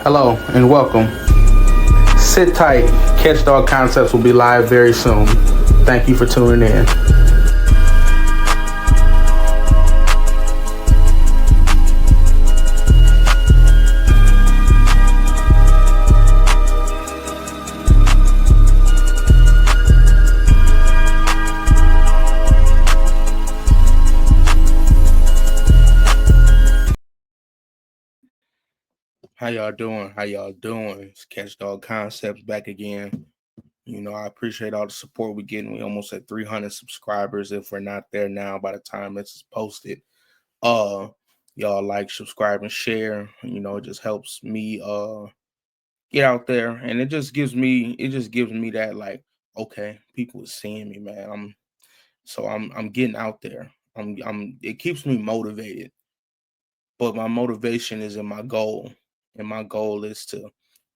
Hello and welcome. Sit tight. Catch Dog Concepts will be live very soon. Thank you for tuning in. How y'all doing? It's Catch Dog Concepts back again. I appreciate all the support we're getting. We almost at 300 subscribers. If we're not there now by the time this is posted, y'all like, subscribe, and share. It just helps me get out there, and it just gives me that, like, okay, people are seeing me, man. I'm getting out there. It keeps me motivated, but my motivation is in my goal, and my goal is to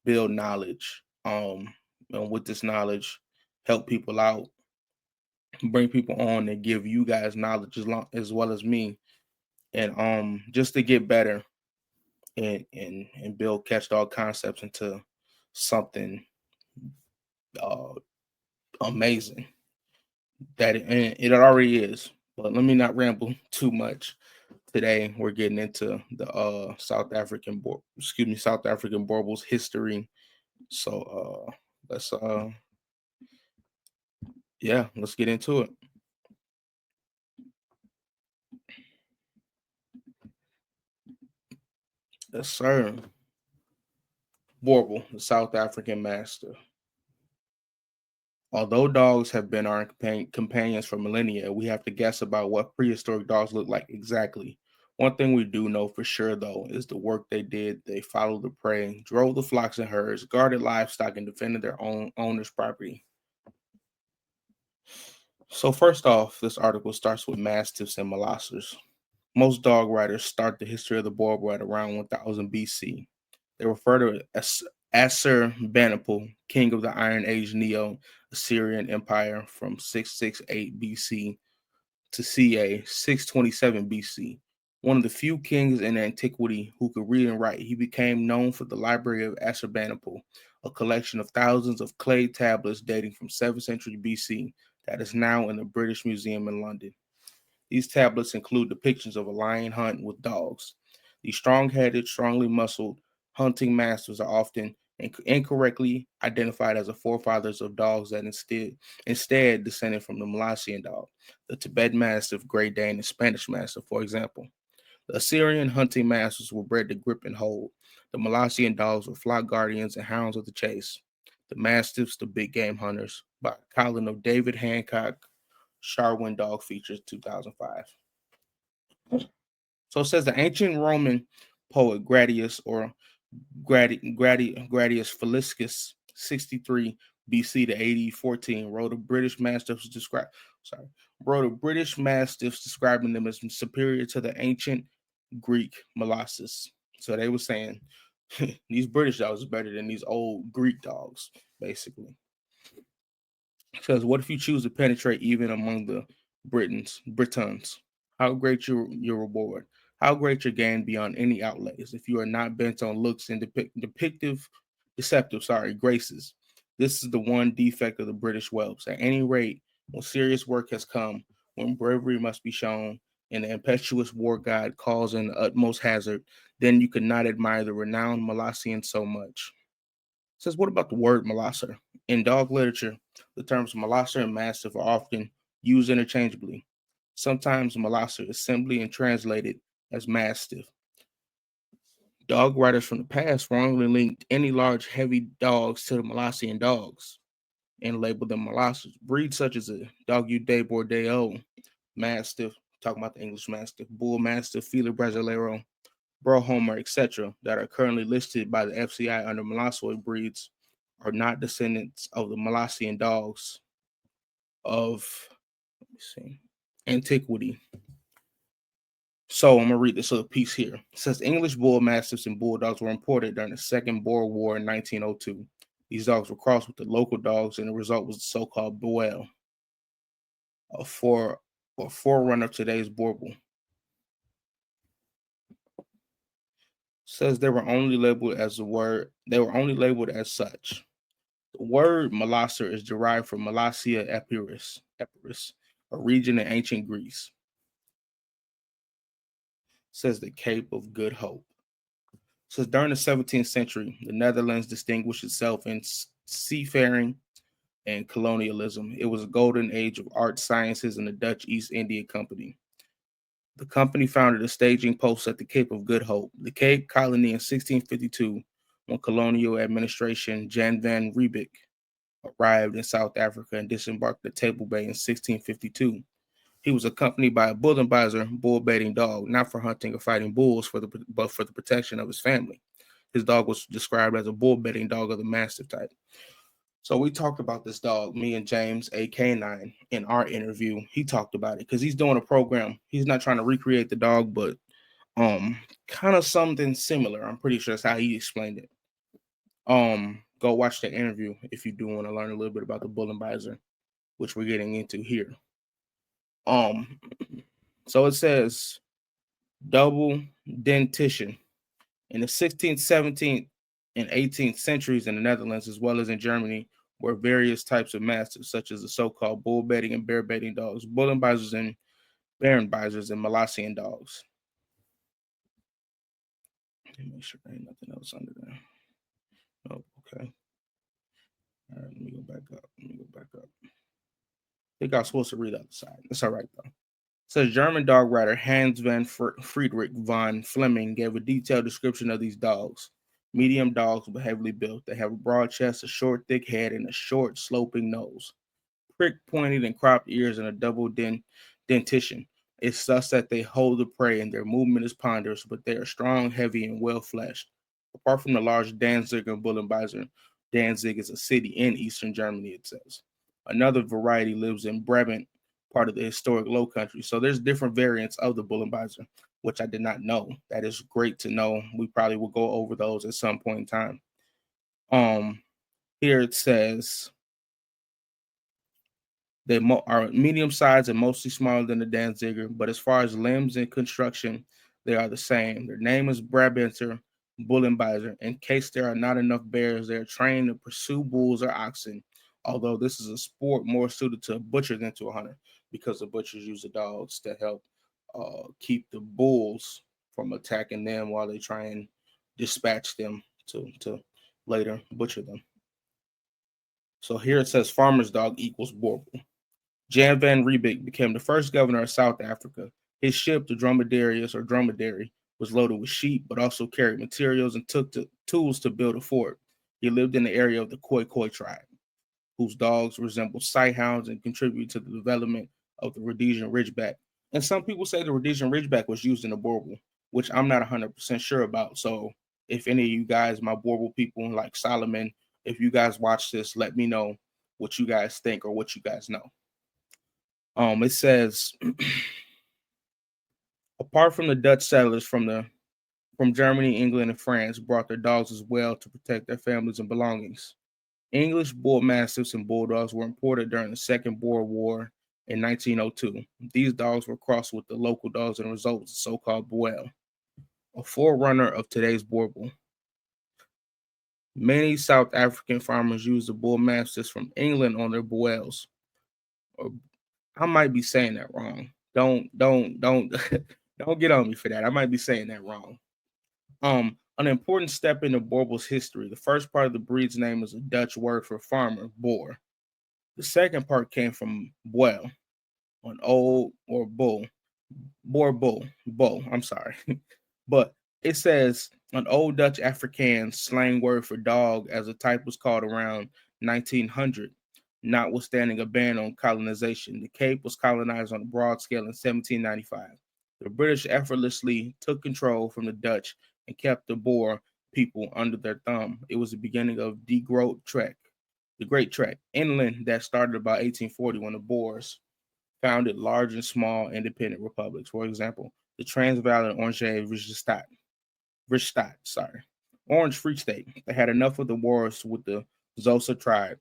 build knowledge. And with this knowledge, help people out, bring people on, and give you guys knowledge as well as me, and just to get better and build Catch Dog Concepts into something uh amazing and it already is. But let me not ramble too much. Today we're getting into the South African Boerboel's history. So let's let's get into it. Yes, sir. Boerboel, the South African master. Although dogs have been our companions for millennia, we have to guess about what prehistoric dogs look like exactly. One thing we do know for sure, though, is the work they did. They followed the prey, drove the flocks and herds, guarded livestock, and defended their own owners' property. So first off, this article starts with mastiffs and molossers. Most dog writers start the history of the Boerboel at around 1000 BC. They refer to Assurbanipal, king of the Iron Age Neo-Assyrian Empire from 668 BC to ca. 627 BC. One of the few kings in antiquity who could read and write, he became known for the Library of Assurbanipal, a collection of thousands of clay tablets dating from 7th century BC that is now in the British Museum in London. These tablets include depictions of a lion hunt with dogs. These strong-headed, strongly muscled hunting masters are often incorrectly identified as the forefathers of dogs that instead descended from the Molossian dog, the Tibet Mastiff, Great Dane, and Spanish Mastiff, for example. The Assyrian hunting masters were bred to grip and hold. The Molossian dogs were flock guardians and hounds of the chase. The Mastiffs, the big game hunters, by Colin of David Hancock, Sharwin Dog Features, 2005. So it says the ancient Roman poet Gradius Faliscus, 63 BC to AD 14, wrote of British Mastiffs describing them as superior to the ancient Greek Molossus. So they were saying these British dogs are better than these old Greek dogs, basically. Because what if you choose to penetrate even among the Britons? How great your reward? How great your gain beyond any outlays? If you are not bent on looks and deceptive graces, this is the one defect of the British whelps. At any rate, when serious work has come, when bravery must be shown, and the impetuous war god calls in the utmost hazard, then you could not admire the renowned Molossian so much. It says, what about the word molosser? In dog literature, the terms molosser and mastiff are often used interchangeably. Sometimes molosser is simply translated as mastiff. Dog writers from the past wrongly linked any large, heavy dogs to the Molossian dogs and labeled them molossers. Breeds such as a Dogu de Bordeaux, Mastiff, talking about the English Mastiff, Bull Mastiff, Fila Brasileiro, Brohomer, etc., that are currently listed by the FCI under molossoid breeds are not descendants of the Molossian dogs of antiquity. So I'm going to read this little piece here. It says English Bull Mastiffs and Bulldogs were imported during the Second Boer War in 1902. These dogs were crossed with the local dogs, and the result was the so-called Boerboel, a forerunner of today's Boerboel. Says they were only labeled as the word. They were only labeled as such. The word molosser is derived from Molossia Epirus, a region in ancient Greece. Says the Cape of Good Hope. Says during the 17th century, the Netherlands distinguished itself in seafaring and colonialism. It was a golden age of art, sciences, and the Dutch East India Company. The company founded a staging post at the Cape of Good Hope. The Cape Colony in 1652, when colonial administration Jan van Riebeeck arrived in South Africa and disembarked at Table Bay in 1652. He was accompanied by a Bullenbizer bull baiting dog, not for hunting or fighting bulls, but for the protection of his family. His dog was described as a bull baiting dog of the mastiff type. So we talked about this dog, me and James, a canine, in our interview. He talked about it because he's doing a program. He's not trying to recreate the dog, but kind of something similar. I'm pretty sure that's how he explained it. Go watch the interview if you do want to learn a little bit about the Bullenbizer, which we're getting into here. So it says double dentition in the 16th, 17th, and 18th centuries in the Netherlands, as well as in Germany, were various types of mastiffs, such as the so-called bull baiting and bear baiting dogs, Bullenbizers and Baronbizers, and Molossian dogs. Let me make sure there ain't nothing else under there. Oh, okay. All right, let me go back up. I think I was supposed to read the other side. That's all right, though. Says German dog writer Hans van Friedrich von Fleming gave a detailed description of these dogs. Medium dogs, but heavily built. They have a broad chest, a short, thick head, and a short, sloping nose. Prick, pointed, and cropped ears, and a double dentition. It's thus that they hold the prey, and their movement is ponderous, but they are strong, heavy, and well fleshed. Apart from the large Danzig and Bullenbeiser, Danzig is a city in eastern Germany, it says. Another variety lives in Brabant, part of the historic Low Country. So there's different variants of the Bullenbeiser, which I did not know. That is great to know. We probably will go over those at some point in time. Here it says they are medium sized and mostly smaller than the Danziger, but as far as limbs and construction, they are the same. Their name is Brabanter Bullenbeiser. In case there are not enough bears, they are trained to pursue bulls or oxen, although this is a sport more suited to a butcher than to a hunter, because the butchers use the dogs to help keep the bulls from attacking them while they try and dispatch them to later butcher them. So here it says farmer's dog equals Boerboel. Jan van Riebeeck became the first governor of South Africa. His ship, the Dromedarius or Dromedary, was loaded with sheep, but also carried materials and took tools to build a fort. He lived in the area of the Khoi tribe, whose dogs resemble sighthounds and contribute to the development of the Rhodesian Ridgeback. And some people say the Rhodesian Ridgeback was used in the Boerboel, which I'm not 100% sure about. So if any of you guys, my Boerboel people like Solomon, if you guys watch this, let me know what you guys think or what you guys know. It says, apart from the Dutch settlers from Germany, England, and France brought their dogs as well to protect their families and belongings. English bull mastiffs and bulldogs were imported during the Second Boer War in 1902. These dogs were crossed with the local dogs and result was the so-called Boerboel, a forerunner of today's Boerboel. Many South African farmers use the bull mastiffs from England on their Boerboels. Or I might be saying that wrong. Don't don't get on me for that. I might be saying that wrong. An important step in the Boerboel's history. The first part of the breed's name is a Dutch word for farmer, boer. The second part came from boel, an old or bull, boerboel, bull. I'm sorry, but it says an old Dutch Afrikaans slang word for dog, as a type was called around 1900. Notwithstanding a ban on colonization, the Cape was colonized on a broad scale in 1795. The British effortlessly took control from the Dutch and kept the Boer people under their thumb. It was the beginning of the Great Trek inland that started about 1840 when the Boers founded large and small independent republics. For example, the Transvaal and Orange Orange Free State. They had enough of the wars with the Xhosa tribe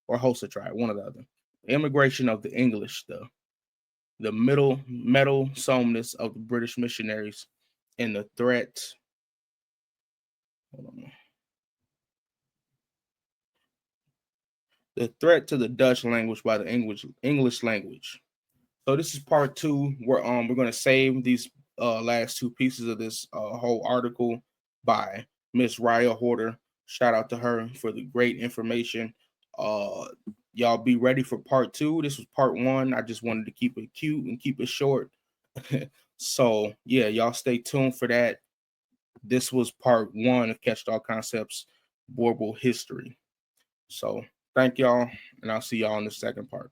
or Hosa tribe, one or the other. The immigration of the English, the meddlesomeness of the British missionaries, and the threat Hold on. The threat to the Dutch language by the English language. So this is part two. We're gonna save these last two pieces of this whole article by Miss Raya Horter. Shout out to her for the great information. Uh, y'all be ready for part two. This was part one. I just wanted to keep it cute and keep it short. So yeah, y'all stay tuned for that. This was part one of Catch All Concepts Boerboel history. So thank y'all, and I'll see y'all in the second part.